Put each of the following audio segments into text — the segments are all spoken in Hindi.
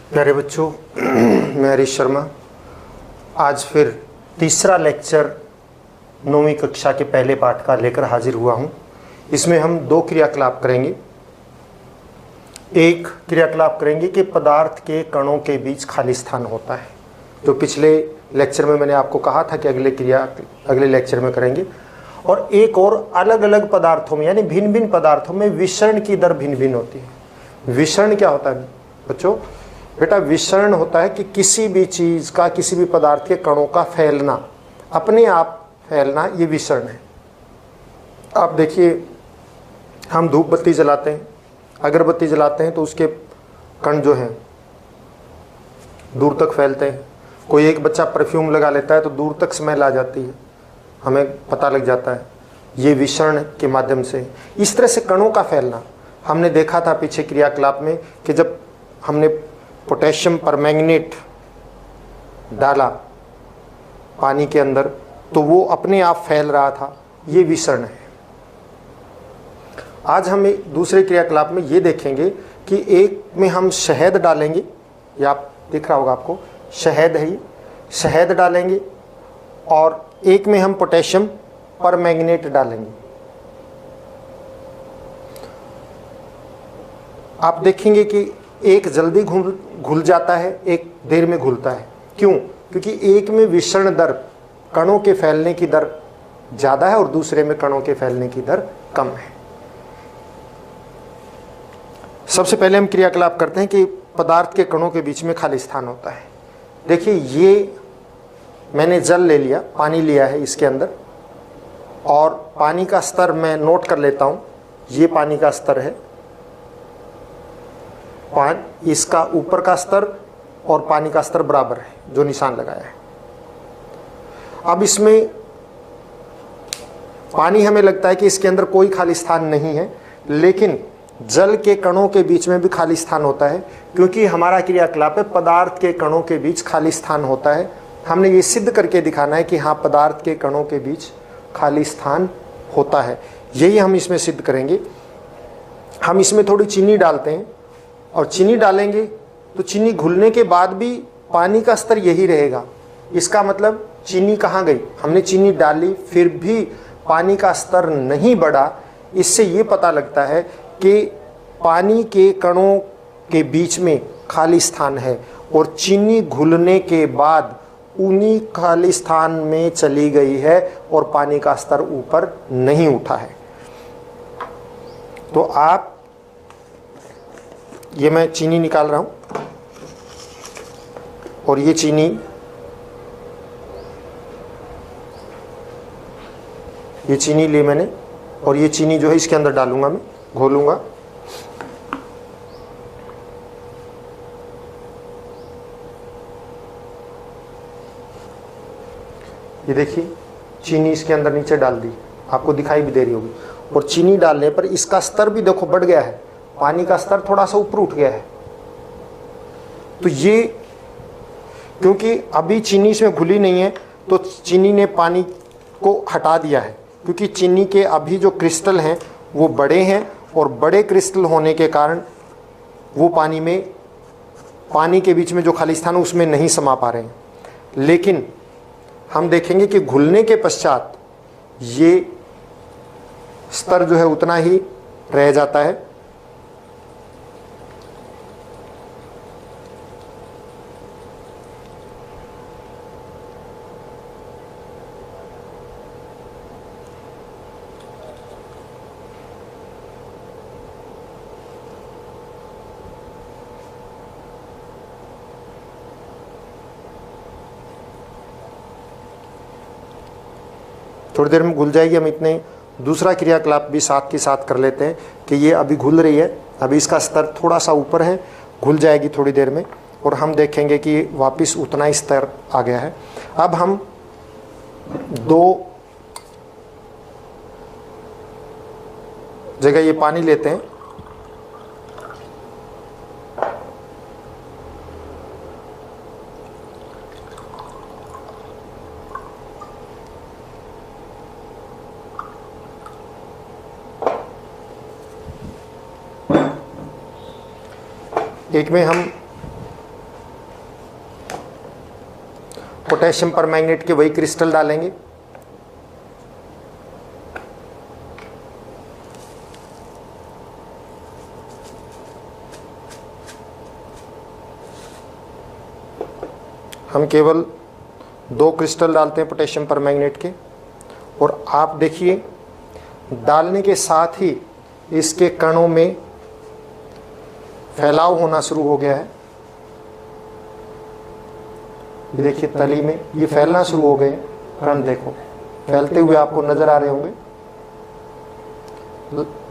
प्यारे बच्चों, मैं हरीश शर्मा आज फिर तीसरा लेक्चर 9वीं कक्षा के पहले पाठ का लेकर हाजिर हुआ हूं। इसमें हम दो क्रियाकलाप करेंगे। एक क्रियाकलाप करेंगे कि पदार्थ के कणों के बीच खाली स्थान होता है, जो पिछले लेक्चर में मैंने आपको कहा था कि अगले लेक्चर में करेंगे। और एक और अलग अलग पदार्थों में यानी भिन्न भिन्न पदार्थों में विसरण की दर भिन्न भिन्न होती है। विसरण क्या होता है बच्चों? बेटा, विसरण होता है कि किसी भी चीज़ का, किसी भी पदार्थ के कणों का फैलना, अपने आप फैलना, ये विसरण है। आप देखिए, हम धूप बत्ती जलाते हैं, अगरबत्ती जलाते हैं तो उसके कण जो हैं दूर तक फैलते हैं। कोई एक बच्चा परफ्यूम लगा लेता है तो दूर तक स्मेल आ जाती है, हमें पता लग जाता है। ये विसरण के माध्यम से, इस तरह से कणों का फैलना हमने देखा था पीछे क्रियाकलाप में कि जब हमने पोटेशियम परमैंगनेट डाला पानी के अंदर तो वो अपने आप फैल रहा था, ये विसरण है। आज हम दूसरे क्रियाकलाप में ये देखेंगे कि एक में हम शहद डालेंगे, या आप दिख रहा होगा आपको, शहद है ये, शहद डालेंगे, और एक में हम पोटेशियम परमैंगनेट डालेंगे। आप देखेंगे कि एक जल्दी घुल जाता है, एक देर में घुलता है। क्यों? क्योंकि एक में विसरण दर, कणों के फैलने की दर ज़्यादा है और दूसरे में कणों के फैलने की दर कम है। सबसे पहले हम क्रियाकलाप करते हैं कि पदार्थ के कणों के बीच में खाली स्थान होता है। देखिए, ये मैंने जल ले लिया, पानी लिया है इसके अंदर, और पानी का स्तर मैं नोट कर लेता हूँ। ये पानी का स्तर है, इसका ऊपर का स्तर और पानी का स्तर बराबर है, जो निशान लगाया है। अब इसमें पानी, हमें लगता है कि इसके अंदर कोई खाली स्थान नहीं है, लेकिन जल के कणों के बीच में भी खाली स्थान होता है, क्योंकि हमारा क्रियाकलाप है पदार्थ के कणों के बीच खाली स्थान होता है। हमने ये सिद्ध करके दिखाना है कि हाँ, पदार्थ के कणों के बीच खाली स्थान होता है। यही हम इसमें सिद्ध करेंगे। हम इसमें थोड़ी चीनी डालते हैं, और चीनी डालेंगे तो चीनी घुलने के बाद भी पानी का स्तर यही रहेगा। इसका मतलब चीनी कहाँ गई? हमने चीनी डाली फिर भी पानी का स्तर नहीं बढ़ा। इससे ये पता लगता है कि पानी के कणों के बीच में खाली स्थान है, और चीनी घुलने के बाद उन्हीं खाली स्थान में चली गई है और पानी का स्तर ऊपर नहीं उठा है। तो आप, ये मैं चीनी निकाल रहा हूं, और ये चीनी, ली मैंने, और ये चीनी जो है इसके अंदर डालूंगा, मैं घोलूंगा। ये देखिए, चीनी इसके अंदर नीचे डाल दी, आपको दिखाई भी दे रही होगी। और चीनी डालने पर इसका स्तर भी देखो बढ़ गया है, पानी का स्तर थोड़ा सा ऊपर उठ गया है। तो ये, क्योंकि अभी चीनी इसमें घुली नहीं है, तो चीनी ने पानी को हटा दिया है, क्योंकि चीनी के अभी जो क्रिस्टल हैं वो बड़े हैं, और बड़े क्रिस्टल होने के कारण वो पानी के बीच में जो खाली स्थान है उसमें नहीं समा पा रहे हैं। लेकिन हम देखेंगे कि घुलने के पश्चात ये स्तर जो है उतना ही रह जाता है। थोड़ी देर में घुल जाएगी। हम इतने दूसरा क्रियाकलाप भी साथ के साथ कर लेते हैं कि ये अभी घुल रही है, अभी इसका स्तर थोड़ा सा ऊपर है, घुल जाएगी थोड़ी देर में, और हम देखेंगे कि वापस उतना ही स्तर आ गया है। अब हम दो जगह ये पानी लेते हैं, एक में हम पोटेशियम परमैंगनेट के वही क्रिस्टल डालेंगे। हम केवल 2 क्रिस्टल डालते हैं पोटेशियम परमैंगनेट के, और आप देखिए डालने के साथ ही इसके कणों में फैलाव होना शुरू हो गया है। ये देखिए तली में ये फैलना शुरू हो गए कण, देखो फैलते हुए आपको नजर आ रहे होंगे।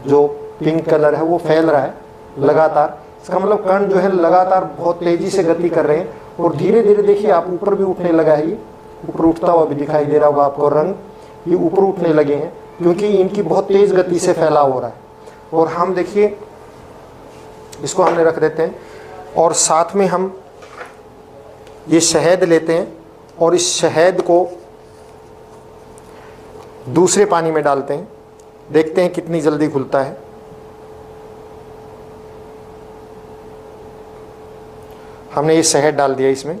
जो पिंक कलर है वो फैल रहा है लगातार, इसका मतलब कण जो है लगातार बहुत तेजी से गति कर रहे हैं, और धीरे धीरे देखिए आप ऊपर भी उठने लगा है। ये ऊपर उठता हुआ भी दिखाई दे रहा होगा आपको रंग, ये ऊपर उठने लगे हैं क्योंकि इनकी बहुत तेज गति से फैलाव हो रहा है। और हम देखिए इसको हमने रख देते हैं, और साथ में हम ये शहद लेते हैं और इस शहद को दूसरे पानी में डालते हैं, देखते हैं कितनी जल्दी घुलता है। हमने ये शहद डाल दिया इसमें,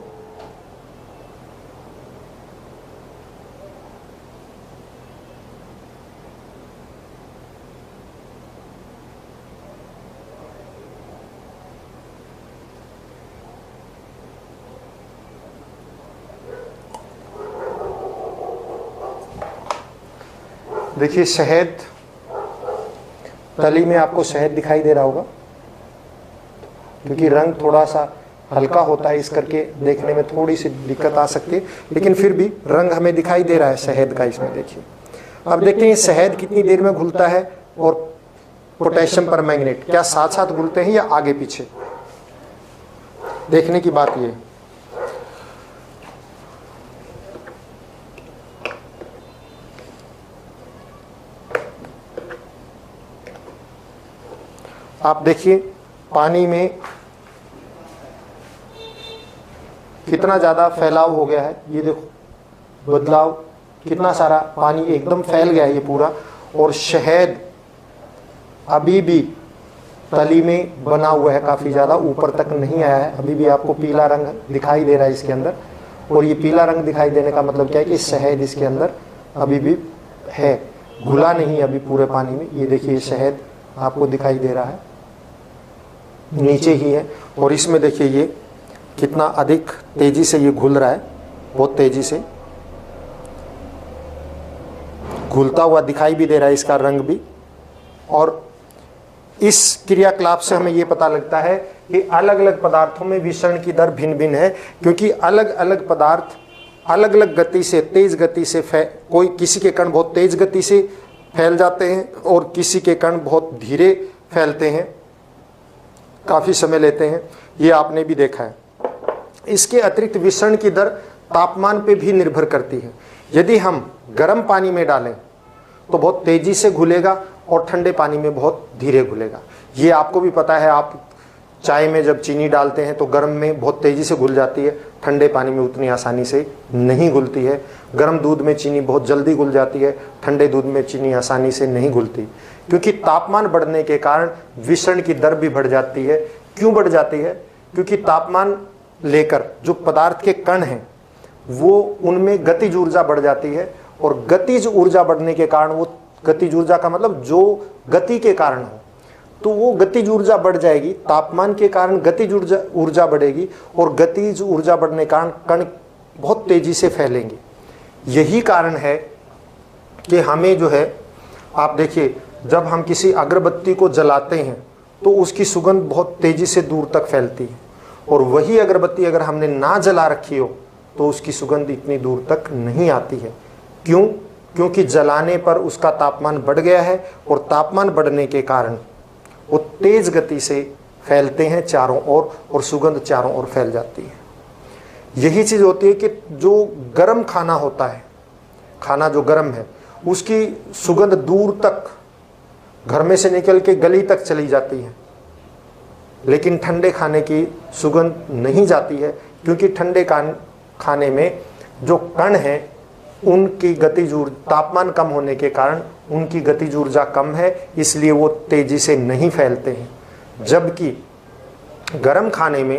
देखिए शहद, तली में आपको शहद दिखाई दे रहा होगा क्योंकि रंग थोड़ा सा हल्का होता है, इस करके देखने में थोड़ी सी दिक्कत आ सकती है, लेकिन फिर भी रंग हमें दिखाई दे रहा है शहद का इसमें। देखिए अब देखते हैं शहद कितनी देर में घुलता है और पोटेशियम परमैंगनेट क्या साथ साथ घुलते हैं या आगे पीछे, देखने की बात ये। आप देखिए पानी में कितना ज़्यादा फैलाव हो गया है, ये देखो बदलाव, कितना सारा पानी एकदम फैल गया है ये पूरा, और शहद अभी भी तली में बना हुआ है, काफ़ी ज़्यादा ऊपर तक नहीं आया है, अभी भी आपको पीला रंग दिखाई दे रहा है इसके अंदर। और ये पीला रंग दिखाई देने का मतलब क्या है कि शहद इसके अंदर अभी भी है, घुला नहीं अभी पूरे पानी में। ये देखिए शहद आपको दिखाई दे रहा है, नीचे ही है, और इसमें देखिए ये कितना अधिक तेजी से ये घुल रहा है, बहुत तेजी से घुलता हुआ दिखाई भी दे रहा है इसका रंग भी। और इस क्रियाकलाप से हमें ये पता लगता है कि अलग अलग पदार्थों में विसरण की दर भिन्न भिन्न है, क्योंकि अलग अलग पदार्थ अलग अलग गति से, तेज गति से कोई किसी के कण बहुत तेज गति से फैल जाते हैं और किसी के कण बहुत धीरे फैलते हैं, काफ़ी समय लेते हैं, ये आपने भी देखा है। इसके अतिरिक्त विसरण की दर तापमान पे भी निर्भर करती है। यदि हम गर्म पानी में डालें तो बहुत तेजी से घुलेगा और ठंडे पानी में बहुत धीरे घुलेगा। ये आपको भी पता है, आप चाय में जब चीनी डालते हैं तो गर्म में बहुत तेजी से घुल जाती है, ठंडे पानी में उतनी आसानी से नहीं घुलती है। गर्म दूध में चीनी बहुत जल्दी घुल जाती है, ठंडे दूध में चीनी आसानी से नहीं घुलती, क्योंकि तापमान बढ़ने के कारण विसरण की दर भी बढ़ जाती है। क्यों बढ़ जाती है? क्योंकि तापमान लेकर जो पदार्थ के कण हैं वो उनमें गतिज ऊर्जा बढ़ जाती है, और गतिज ऊर्जा बढ़ने के कारण, वो गतिज ऊर्जा का मतलब जो गति के कारण हो, तो वो गतिज ऊर्जा बढ़ जाएगी। तापमान के कारण गतिज ऊर्जा बढ़ेगी, और गतिज ऊर्जा बढ़ने के कारण कण बहुत तेजी से फैलेंगे। यही कारण है कि हमें जो है, आप देखिए जब हम किसी अगरबत्ती को जलाते हैं तो उसकी सुगंध बहुत तेजी से दूर तक फैलती है, और वही अगरबत्ती अगर हमने ना जला रखी हो तो उसकी सुगंध इतनी दूर तक नहीं आती है। क्यों? क्योंकि जलाने पर उसका तापमान बढ़ गया है, और तापमान बढ़ने के कारण वो तेज गति से फैलते हैं चारों ओर, और सुगंध चारों ओर फैल जाती है। यही चीज़ होती है कि जो गर्म खाना होता है, खाना जो गर्म है, उसकी सुगंध दूर तक घर में से निकल के गली तक चली जाती है, लेकिन ठंडे खाने की सुगंध नहीं जाती है, क्योंकि ठंडे खाने में जो कण हैं उनकी गतिज ऊर्जा, तापमान कम होने के कारण उनकी गतिज ऊर्जा कम है, इसलिए वो तेजी से नहीं फैलते हैं। जबकि गर्म खाने में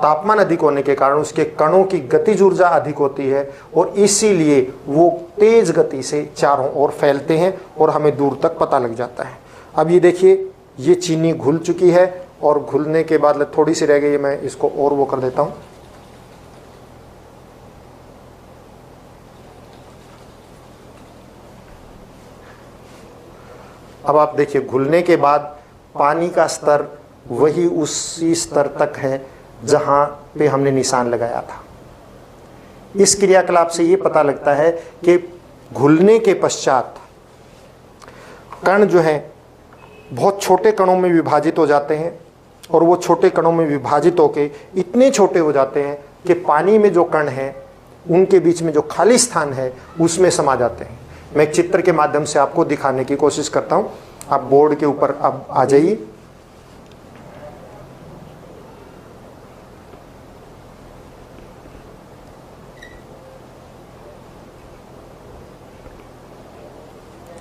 तापमान अधिक होने के कारण उसके कणों की गतिज ऊर्जा अधिक होती है और इसीलिए वो तेज गति से चारों ओर फैलते हैं और हमें दूर तक पता लग जाता है। अब ये देखिए, ये चीनी घुल चुकी है और घुलने के बाद थोड़ी सी रह गई है, मैं इसको और वो कर देता हूँ। अब आप देखिए, घुलने के बाद पानी का स्तर वही उसी स्तर तक है जहां पे हमने निशान लगाया था। इस क्रियाकलाप से ये पता लगता है कि घुलने के पश्चात कण जो है बहुत छोटे कणों में विभाजित हो जाते हैं और वो छोटे कणों में विभाजित होकर इतने छोटे हो जाते हैं कि पानी में जो कण हैं उनके बीच में जो खाली स्थान है उसमें समा जाते हैं। मैं एक चित्र के माध्यम से आपको दिखाने की कोशिश करता हूं। आप बोर्ड के ऊपर अब आ जाइए।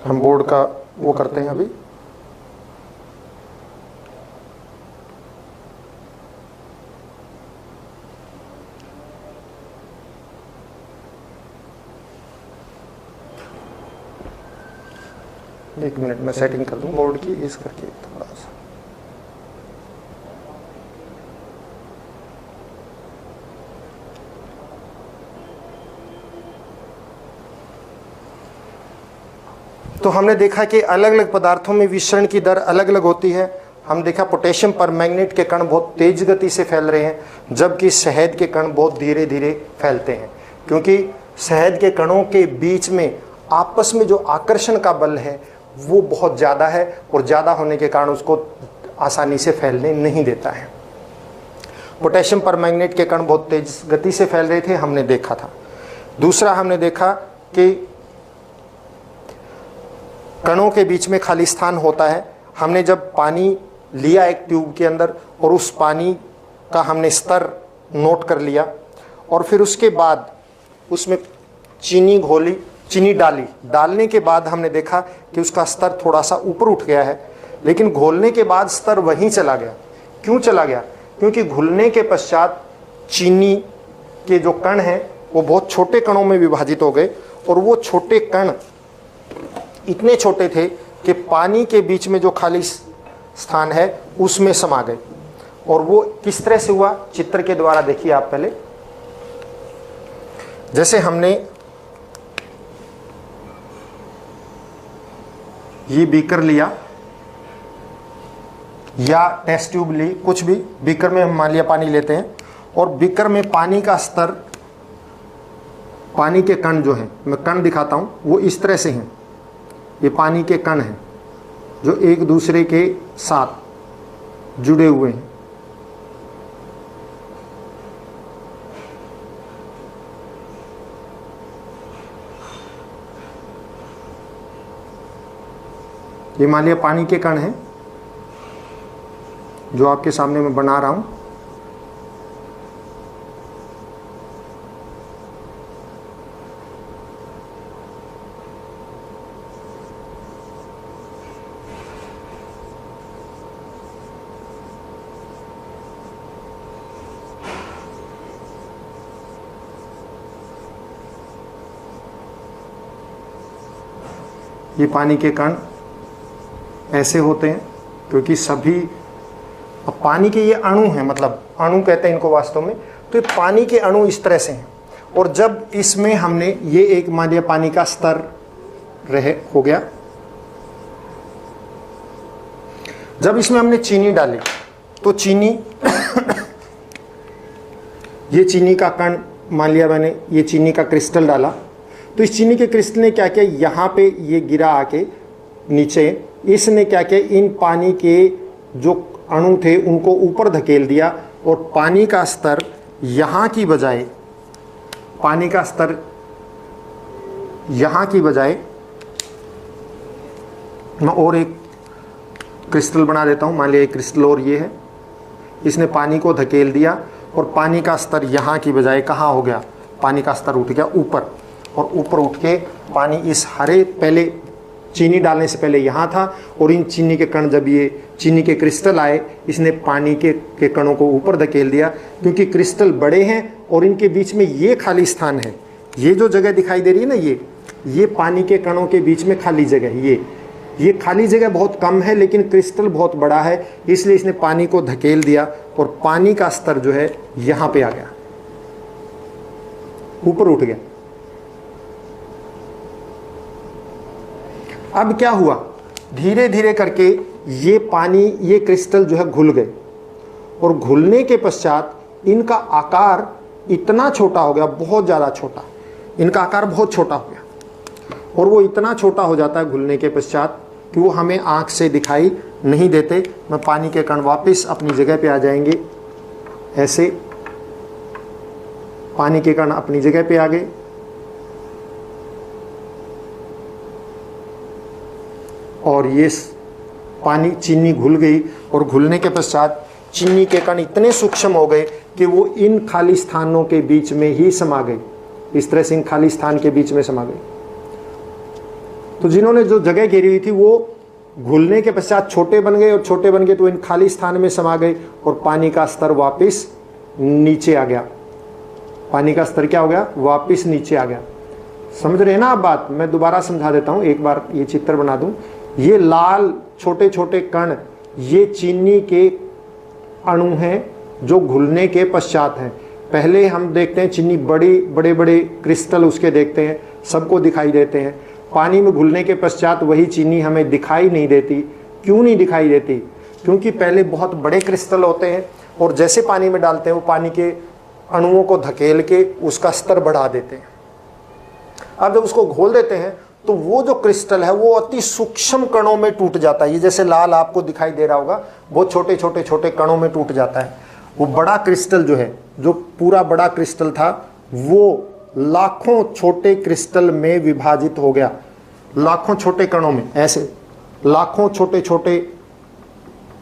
हम बोर्ड का वो करते हैं अभी। एक मिनट में सेटिंग कर दूं बोर्ड की, इस करके थोड़ा सा। तो हमने देखा कि अलग अलग पदार्थों में विसरण की दर अलग अलग होती है। हम देखा पोटेशियम परमैंगनेट के कण बहुत तेज गति से फैल रहे हैं, जबकि शहद के कण बहुत धीरे धीरे फैलते हैं, क्योंकि शहद के कणों के बीच में आपस में जो आकर्षण का बल है वो बहुत ज़्यादा है और ज़्यादा होने के कारण उसको आसानी से फैलने नहीं देता है। पोटेशियम परमैंगनेट के कण बहुत तेज गति से फैल रहे थे, हमने देखा था। दूसरा हमने देखा कि कणों के बीच में खाली स्थान होता है। हमने जब पानी लिया एक ट्यूब के अंदर और उस पानी का हमने स्तर नोट कर लिया और फिर उसके बाद उसमें चीनी डालने के बाद हमने देखा कि उसका स्तर थोड़ा सा ऊपर उठ गया है, लेकिन घोलने के बाद स्तर वहीं चला गया। क्यों चला गया? क्योंकि घुलने के पश्चात चीनी के जो कण हैं वो बहुत छोटे कणों में विभाजित हो गए और वो छोटे कण इतने छोटे थे कि पानी के बीच में जो खाली स्थान है उसमें समा गए। और वो किस तरह से हुआ, चित्र के द्वारा देखिए आप पहले। जैसे हमने ये बीकर लिया या टेस्ट ट्यूब ली, कुछ भी, बीकर में हम मान लिया पानी लेते हैं और बीकर में पानी का स्तर, पानी के कण जो हैं, मैं कण दिखाता हूं, वो इस तरह से हैं। ये पानी के कण हैं जो एक दूसरे के साथ जुड़े हुए हैं। ये मान लिया पानी के कण हैं जो आपके सामने मैं बना रहा हूं। ये पानी के कण ऐसे होते हैं क्योंकि सभी, अब पानी के ये अणु हैं, मतलब अणु कहते हैं इनको वास्तव में, तो ये पानी के अणु इस तरह से हैं। और जब इसमें हमने ये एक मान लिया पानी का स्तर हो गया, जब इसमें हमने चीनी डाली तो चीनी ये चीनी का कण मान लिया मैंने, ये चीनी का क्रिस्टल डाला, तो इस चीनी के क्रिस्टल ने क्या किया, यहाँ पे ये गिरा आके नीचे, इसने क्या किया, इन पानी के जो अणु थे उनको ऊपर धकेल दिया और पानी का स्तर यहाँ की बजाय, पानी का स्तर यहाँ की बजाय मैं और एक क्रिस्टल बना देता हूँ। मान लिया एक क्रिस्टल और ये है, इसने पानी को धकेल दिया और पानी का स्तर यहाँ की बजाय कहाँ हो गया, पानी का स्तर उठ गया ऊपर, और ऊपर उठ के पानी इस हरे, पहले चीनी डालने से पहले यहाँ था, और इन चीनी के कण, जब ये चीनी के क्रिस्टल आए, इसने पानी के कणों को ऊपर धकेल दिया, क्योंकि क्रिस्टल बड़े हैं और इनके बीच में ये खाली स्थान है। ये जो जगह दिखाई दे रही है ना, ये पानी के कणों के बीच में खाली जगह, ये खाली जगह बहुत कम है, लेकिन क्रिस्टल बहुत बड़ा है, इसलिए इसने पानी को धकेल दिया और पानी का स्तर जो है यहाँ पे आ गया, ऊपर उठ गया। अब क्या हुआ, धीरे धीरे करके ये पानी, ये क्रिस्टल जो है घुल गए, और घुलने के पश्चात इनका आकार इतना छोटा हो गया, बहुत ज़्यादा छोटा, इनका आकार बहुत छोटा हो गया, और वो इतना छोटा हो जाता है घुलने के पश्चात कि वो हमें आँख से दिखाई नहीं देते। मैं पानी के कण वापस अपनी जगह पे आ जाएंगे, ऐसे पानी के कण अपनी जगह पे आ गए, और ये पानी, चीनी घुल गई, और घुलने के पश्चात चीनी के कण इतने सूक्ष्म हो गए कि वो इन खाली स्थानों के बीच में ही समा गए। इस तरह से इन खाली स्थान के बीच में समा गई। तो जिन्होंने जो जगह घेरी हुई थी वो घुलने के पश्चात छोटे बन गए, और छोटे बन गए तो इन खाली स्थान में समा गए, और पानी का स्तर वापस नीचे आ गया। पानी का स्तर क्या हो गया, वापस नीचे आ गया। समझ रहे हैं ना आप बात? मैं दोबारा समझा देता हूं, एक बार ये चित्र बना दूं। ये लाल छोटे छोटे कण, ये चीनी के अणु हैं जो घुलने के पश्चात हैं। पहले हम देखते हैं चीनी बड़े बड़े क्रिस्टल उसके देखते हैं, सबको दिखाई देते हैं। पानी में घुलने के पश्चात वही चीनी हमें दिखाई नहीं देती। क्यों नहीं दिखाई देती? क्योंकि पहले बहुत बड़े क्रिस्टल होते हैं, और जैसे पानी में डालते हैं वो पानी के अणुओं को धकेल के उसका स्तर बढ़ा देते हैं। अब जब उसको घोल देते हैं तो वो जो क्रिस्टल है वो अति सूक्ष्म कणों में टूट जाता है। ये जैसे लाल आपको दिखाई दे रहा होगा, बहुत छोटे छोटे छोटे कणों में टूट जाता है। वो बड़ा क्रिस्टल जो है, जो पूरा बड़ा क्रिस्टल था, वो लाखों छोटे क्रिस्टल में विभाजित हो गया, लाखों छोटे कणों में, ऐसे लाखों छोटे छोटे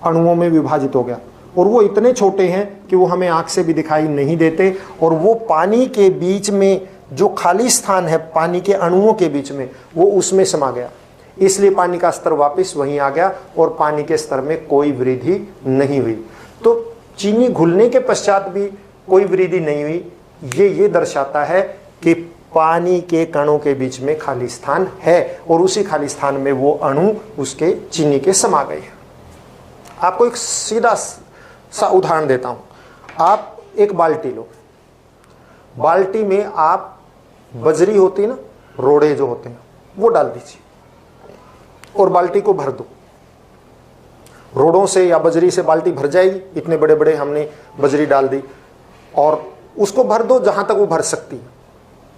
अणुओं में विभाजित हो गया। और वो इतने छोटे हैं कि वो हमें आंख से भी दिखाई नहीं देते, और वो पानी के बीच में जो खाली स्थान है, पानी के अणुओं के बीच में, वो उसमें समा गया। इसलिए पानी का स्तर वापस वहीं आ गया, और पानी के स्तर में कोई वृद्धि नहीं हुई। तो चीनी घुलने के पश्चात भी कोई वृद्धि नहीं हुई। ये दर्शाता है कि पानी के कणों के बीच में खाली स्थान है, और उसी खाली स्थान में वो अणु उसके चीनी के समा गए। आपको एक सीधा सा उदाहरण देता हूं। आप एक बाल्टी लो, बाल्टी में आप बजरी होती है ना, रोड़े जो होते हैं, वो डाल दीजिए और बाल्टी को भर दो। रोड़ों से या बजरी से बाल्टी भर जाएगी। इतने बड़े बड़े हमने बजरी डाल दी, और उसको भर दो जहां तक वो भर सकती है,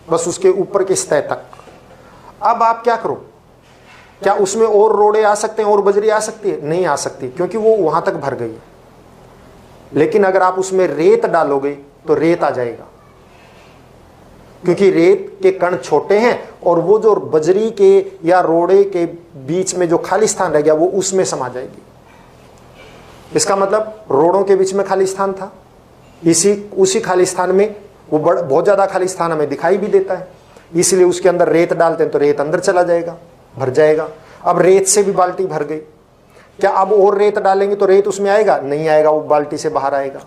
बस उसके ऊपर के सतह तक। अब आप क्या करो, क्या उसमें और रोड़े आ सकते हैं, और बजरी आ सकती है? नहीं आ सकती, क्योंकि वो वहां तक भर गई है। लेकिन अगर आप उसमें रेत डालोगे तो रेत आ जाएगा, क्योंकि रेत के कण छोटे हैं, और वो जो बजरी के या रोड़े के बीच में जो खाली स्थान रह गया वो उसमें समा जाएगी। इसका मतलब रोड़ों के बीच में खाली स्थान था, उसी खाली स्थान में वो बहुत ज्यादा खाली स्थान हमें दिखाई भी देता है, इसलिए उसके अंदर रेत डालते हैं तो रेत अंदर चला जाएगा, भर जाएगा। अब रेत से भी बाल्टी भर गई। क्या अब और रेत डालेंगे तो रेत उसमें आएगा? नहीं आएगा, वो बाल्टी से बाहर आएगा।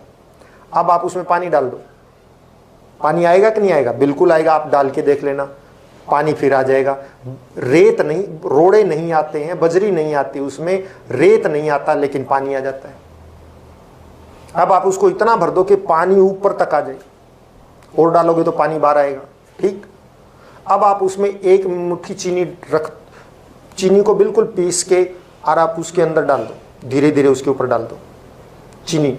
अब आप उसमें पानी डाल दो, पानी आएगा कि नहीं आएगा? बिल्कुल आएगा। आप डाल के देख लेना, पानी फिर आ जाएगा। रेत नहीं, रोड़े नहीं आते हैं, बजरी नहीं आती, उसमें रेत नहीं आता, लेकिन पानी आ जाता है। अब आप उसको इतना भर दो कि पानी ऊपर तक आ जाए, और डालोगे तो पानी बाहर आएगा। ठीक। अब आप उसमें एक मुट्ठी चीनी को बिल्कुल पीस के और आप उसके अंदर डाल दो, धीरे धीरे उसके ऊपर डाल दो चीनी।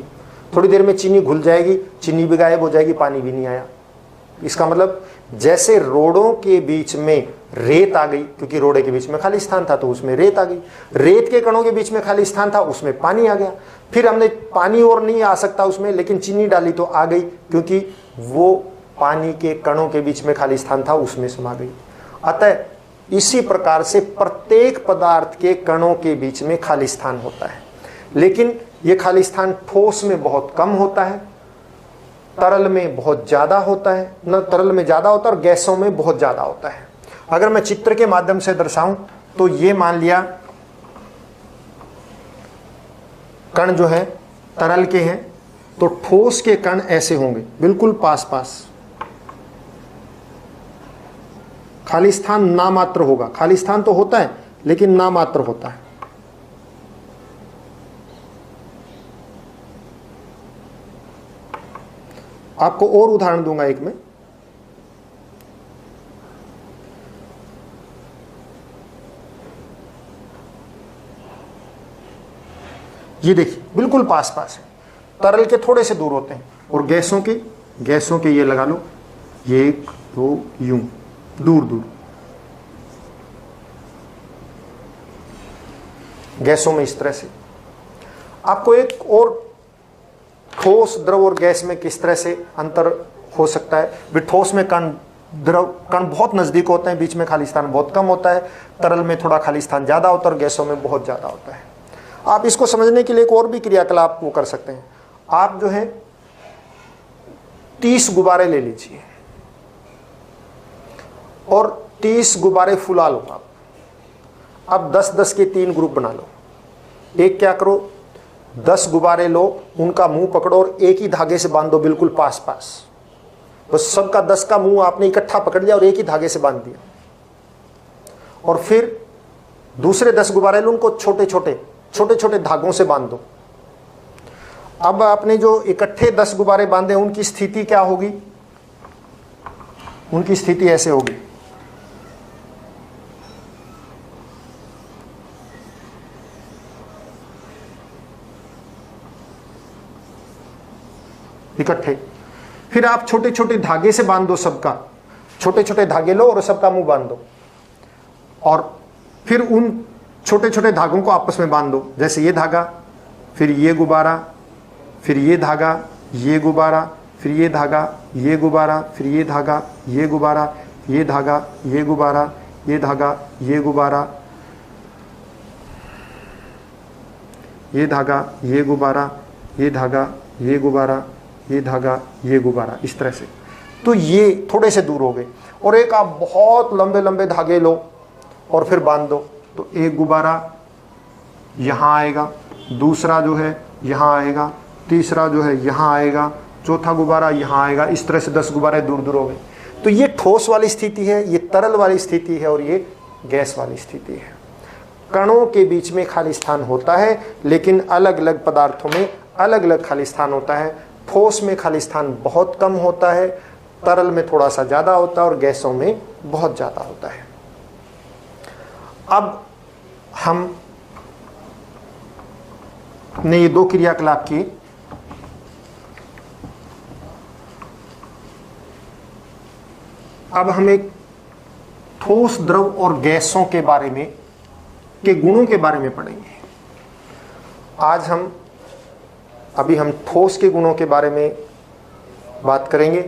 थोड़ी देर में चीनी घुल जाएगी, चीनी भी गायब हो जाएगी, पानी भी नहीं आया। इसका मतलब जैसे रोड़ों के बीच में रेत आ गई, क्योंकि रोड़े के बीच में खाली स्थान था तो उसमें रेत आ गई, रेत के कणों के बीच में खाली स्थान था, उसमें पानी आ गया। फिर हमने पानी और नहीं आ सकता उसमें, लेकिन चीनी डाली तो आ गई, क्योंकि वो पानी के कणों के बीच में खाली स्थान था, उसमें समा गई। अतः इसी प्रकार से प्रत्येक पदार्थ के कणों के बीच में खाली स्थान होता है, लेकिन यह खाली स्थान ठोस में बहुत कम होता है, तरल में बहुत ज्यादा होता है, न तरल में ज्यादा होता है और गैसों में बहुत ज्यादा होता है। अगर मैं चित्र के माध्यम से दर्शाऊं तो ये मान लिया कण जो है तरल के हैं, तो ठोस के कण ऐसे होंगे बिल्कुल पास पास। खाली स्थान नामात्र होगा, खाली स्थान तो होता है लेकिन नामात्र होता है। आपको और उदाहरण दूंगा एक में। ये देखिए बिल्कुल पास पास है, तरल के थोड़े से दूर होते हैं, और गैसों के ये लगा लो, ये 1 2 यूं दूर दूर। गैसों में इस तरह से। आपको एक और ठोस, द्रव और गैस में किस तरह से अंतर हो सकता है। भी ठोस में कण बहुत नजदीक होते हैं, बीच में खाली स्थान बहुत कम होता है, तरल में थोड़ा खाली स्थान ज्यादा होता है और गैसों में बहुत ज्यादा होता है। आप इसको समझने के लिए एक और भी क्रियाकलाप वो कर सकते हैं। आप जो है 30 गुब्बारे ले लीजिए और 30 गुब्बारे फुला लो आप। अब 10-10 के 3 ग्रुप बना लो। एक क्या करो, 10 गुब्बारे लो, उनका मुंह पकड़ो और एक ही धागे से बांध दो बिल्कुल पास पास। बस सबका 10 का मुंह आपने इकट्ठा पकड़ लिया और एक ही धागे से बांध दिया। और फिर दूसरे 10 गुब्बारे लो, उनको छोटे छोटे धागों से बांध दो। अब आपने जो इकट्ठे 10 गुब्बारे बांधे, उनकी स्थिति क्या होगी? उनकी स्थिति ऐसे होगी, इकट्ठे। फिर आप छोटे छोटे धागे से बांध दो सबका, छोटे छोटे धागे लो और सबका मुंह बांध दो, और फिर उन छोटे छोटे धागों को आपस में बांध दो। जैसे ये धागा, फिर ये गुब्बारा, फिर ये धागा, ये गुब्बारा, फिर ये धागा, ये गुब्बारा, फिर ये धागा, ये गुब्बारा, ये धागा, ये गुब्बारा, ये धागा, ये गुब्बारा, ये धागा, ये गुब्बारा, ये धागा, ये गुब्बारा, ये धागा, ये गुब्बारा, इस तरह से। तो ये थोड़े से दूर हो गए। और एक आप बहुत लंबे लंबे धागे लो और फिर बांध दो, तो एक गुब्बारा यहाँ आएगा, दूसरा जो है यहाँ आएगा, तीसरा जो है यहाँ आएगा, चौथा गुब्बारा यहाँ आएगा। इस तरह से 10 गुब्बारे दूर दूर हो गए। तो ये ठोस वाली स्थिति है, ये तरल वाली स्थिति है और ये गैस वाली स्थिति है। कणों के बीच में खाली स्थान होता है, लेकिन अलग अलग पदार्थों में अलग अलग खाली स्थान होता है। ठोस में खाली स्थान बहुत कम होता है, तरल में थोड़ा सा ज़्यादा होता है और गैसों में बहुत ज़्यादा होता है। अब हम ने ये 2 क्रियाकलाप किए। अब हम एक ठोस, द्रव और गैसों के बारे में, के गुणों के बारे में पढ़ेंगे। आज अभी हम ठोस के गुणों के बारे में बात करेंगे,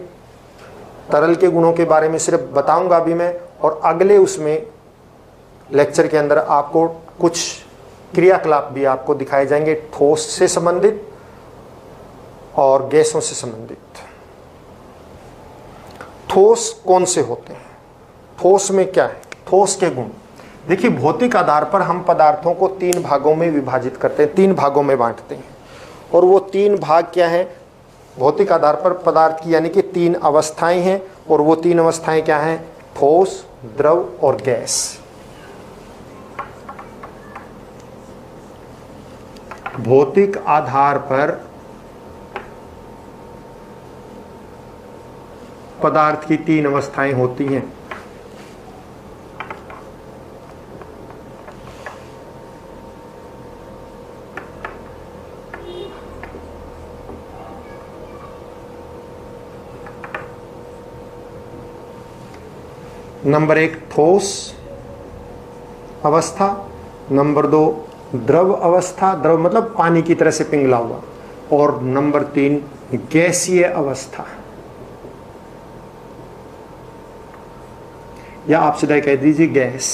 तरल के गुणों के बारे में सिर्फ बताऊंगा अभी मैं, और अगले उसमें लेक्चर के अंदर आपको कुछ क्रियाकलाप भी आपको दिखाए जाएंगे, ठोस से संबंधित और गैसों से संबंधित। ठोस कौन से होते हैं, ठोस में क्या है, ठोस के गुण। देखिए, भौतिक आधार पर हम पदार्थों को 3 भागों में विभाजित करते हैं, 3 भागों में बांटते हैं। और वो 3 भाग क्या है भौतिक आधार पर पदार्थ की, यानी कि 3 अवस्थाएं हैं। और वो 3 अवस्थाएं क्या हैं? ठोस, द्रव और गैस। भौतिक आधार पर पदार्थ की 3 अवस्थाएं होती हैं। नंबर 1 ठोस अवस्था, नंबर 2 द्रव अवस्था, द्रव मतलब पानी की तरह से पिघला हुआ, और नंबर 3 गैसीय अवस्था, या आप सीधा कह दीजिए गैस।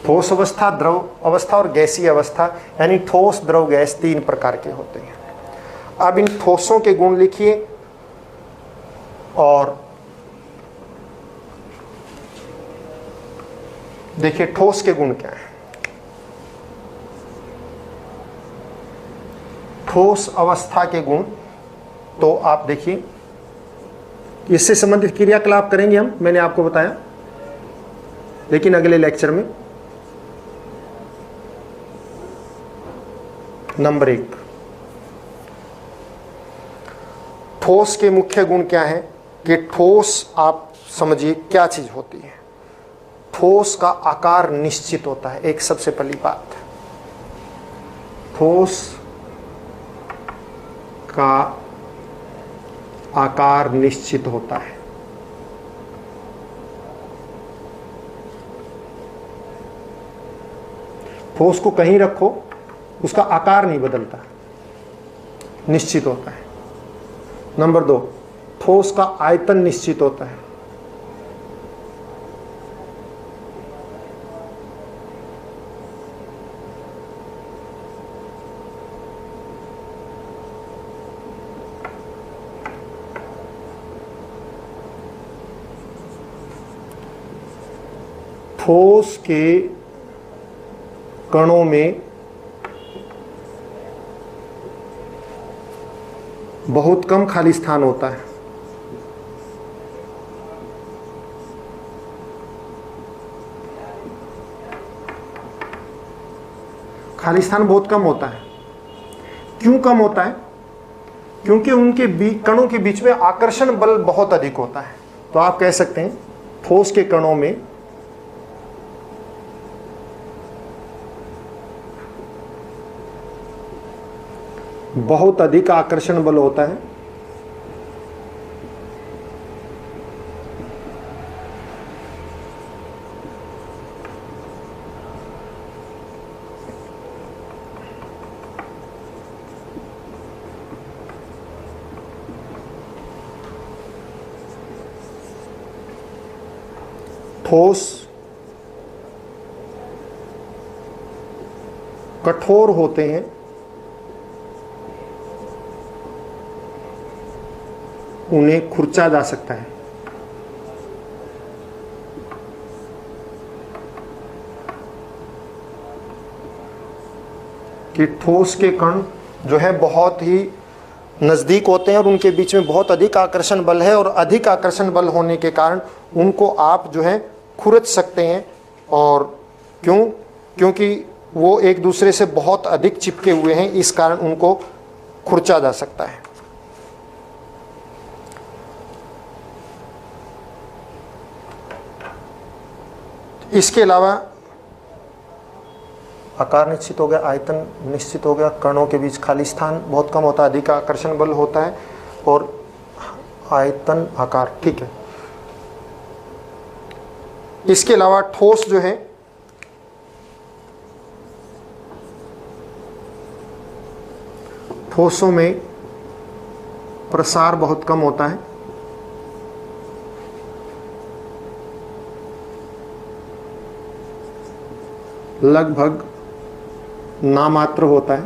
ठोस अवस्था, द्रव अवस्था और गैसीय अवस्था, यानी ठोस, द्रव, गैस 3 प्रकार के होते हैं। अब इन ठोसों के गुण लिखिए और देखिए ठोस के गुण क्या है। ठोस अवस्था के गुण तो आप देखिए, इससे संबंधित क्रियाकलाप करेंगे हम, मैंने आपको बताया, लेकिन अगले लेक्चर में। नंबर 1, ठोस के मुख्य गुण क्या है कि ठोस, आप समझिए क्या चीज होती है। ठोस का आकार निश्चित होता है, एक सबसे पहली बात। ठोस का आकार निश्चित होता है। ठोस को कहीं रखो, उसका आकार नहीं बदलता, निश्चित होता है। नंबर 2, ठोस का आयतन निश्चित होता है। ठोस के कणों में बहुत कम खाली स्थान होता है। खाली स्थान बहुत कम होता है। क्यों कम होता है? क्योंकि उनके कणों के बीच में आकर्षण बल बहुत अधिक होता है। तो आप कह सकते हैं ठोस के कणों में बहुत अधिक आकर्षण बल होता है। ठोस कठोर होते हैं, उन्हें खुरचा जा सकता है। कि ठोस के कण जो है बहुत ही नज़दीक होते हैं और उनके बीच में बहुत अधिक आकर्षण बल है, और अधिक आकर्षण बल होने के कारण उनको आप जो है खुरच सकते हैं। और क्यों? क्योंकि वो एक दूसरे से बहुत अधिक चिपके हुए हैं, इस कारण उनको खुरचा जा सकता है। इसके अलावा आकार निश्चित हो गया, आयतन निश्चित हो गया, कणों के बीच खाली स्थान बहुत कम होता है, अधिक आकर्षण बल होता है, और आयतन आकार, ठीक है। इसके अलावा ठोस जो है ठोसों में प्रसार बहुत कम होता है। लगभग नामात्र होता है,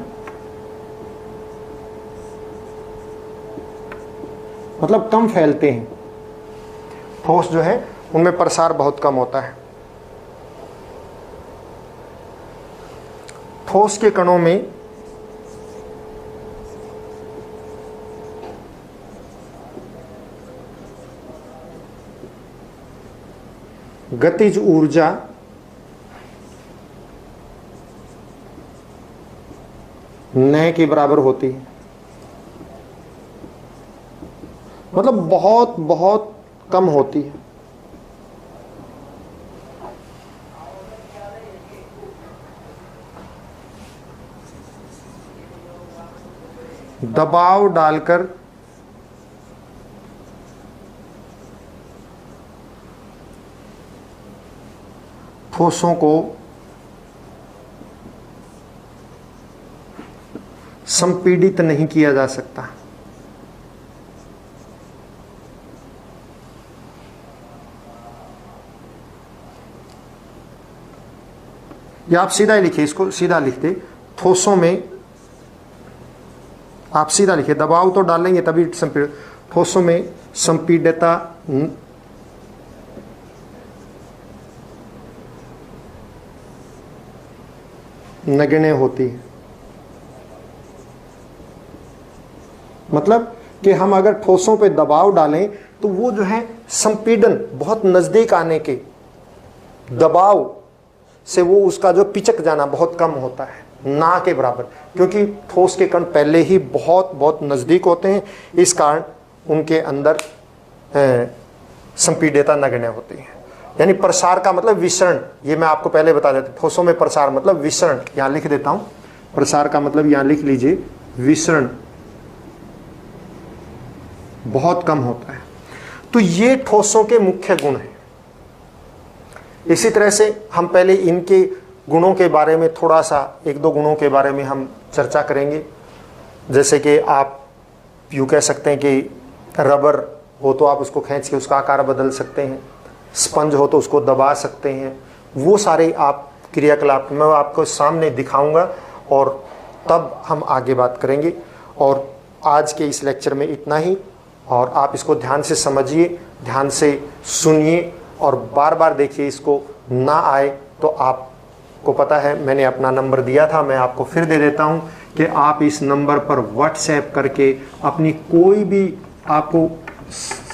मतलब कम फैलते हैं। ठोस जो है उनमें प्रसार बहुत कम होता है। ठोस के कणों में गतिज ऊर्जा न के बराबर होती है, मतलब बहुत बहुत कम होती है। दबाव डालकर ठोसों को संपीड़ित नहीं किया जा सकता। या आप सीधा ही लिखिए, इसको सीधा लिख दे। ठोसों में आप सीधा लिखिए, दबाव तो डालेंगे तभी संपीड़ित। ठोसों में संपीड्यता नगण्य होती है। मतलब कि हम अगर ठोसों पे दबाव डालें तो वो जो है संपीड़न, बहुत नजदीक आने के दबाव से वो उसका जो पिचक जाना बहुत कम होता है, ना के बराबर, क्योंकि ठोस के कण पहले ही बहुत बहुत नजदीक होते हैं, इस कारण उनके अंदर संपीड्यता नगण्य होती है। यानी प्रसार का मतलब विसरण, ये मैं आपको पहले बता देता हूं। ठोसों में प्रसार मतलब विसरण, यहां लिख देता हूं, प्रसार का मतलब यहां लिख लीजिए विसरण बहुत कम होता है। तो ये ठोसों के मुख्य गुण हैं। इसी तरह से हम पहले इनके गुणों के बारे में थोड़ा सा, एक दो गुणों के बारे में हम चर्चा करेंगे। जैसे कि आप यूँ कह सकते हैं कि रबर हो तो आप उसको खींच के उसका आकार बदल सकते हैं, स्पंज हो तो उसको दबा सकते हैं। वो सारे आप क्रियाकलाप मैं आपको सामने दिखाऊंगा और तब हम आगे बात करेंगे। और आज के इस लेक्चर में इतना ही, और आप इसको ध्यान से समझिए, ध्यान से सुनिए और बार बार देखिए। इसको ना आए तो आपको पता है मैंने अपना नंबर दिया था, मैं आपको फिर दे देता हूं कि आप इस नंबर पर व्हाट्सएप करके अपनी कोई भी आपको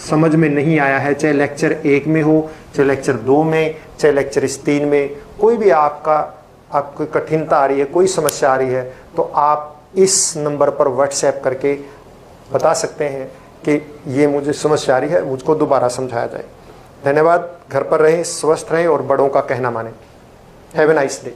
समझ में नहीं आया है, चाहे लेक्चर 1 में हो, चाहे लेक्चर 2 में, चाहे लेक्चर 3 में, कोई भी आपको कठिनता आ रही है, कोई समस्या आ रही है, तो आप इस नंबर पर व्हाट्सएप करके बता सकते हैं कि ये मुझे समस्या आ रही है, मुझको दोबारा समझाया जाए। धन्यवाद। घर पर रहें, स्वस्थ रहें और बड़ों का कहना मानें। Have a nice day.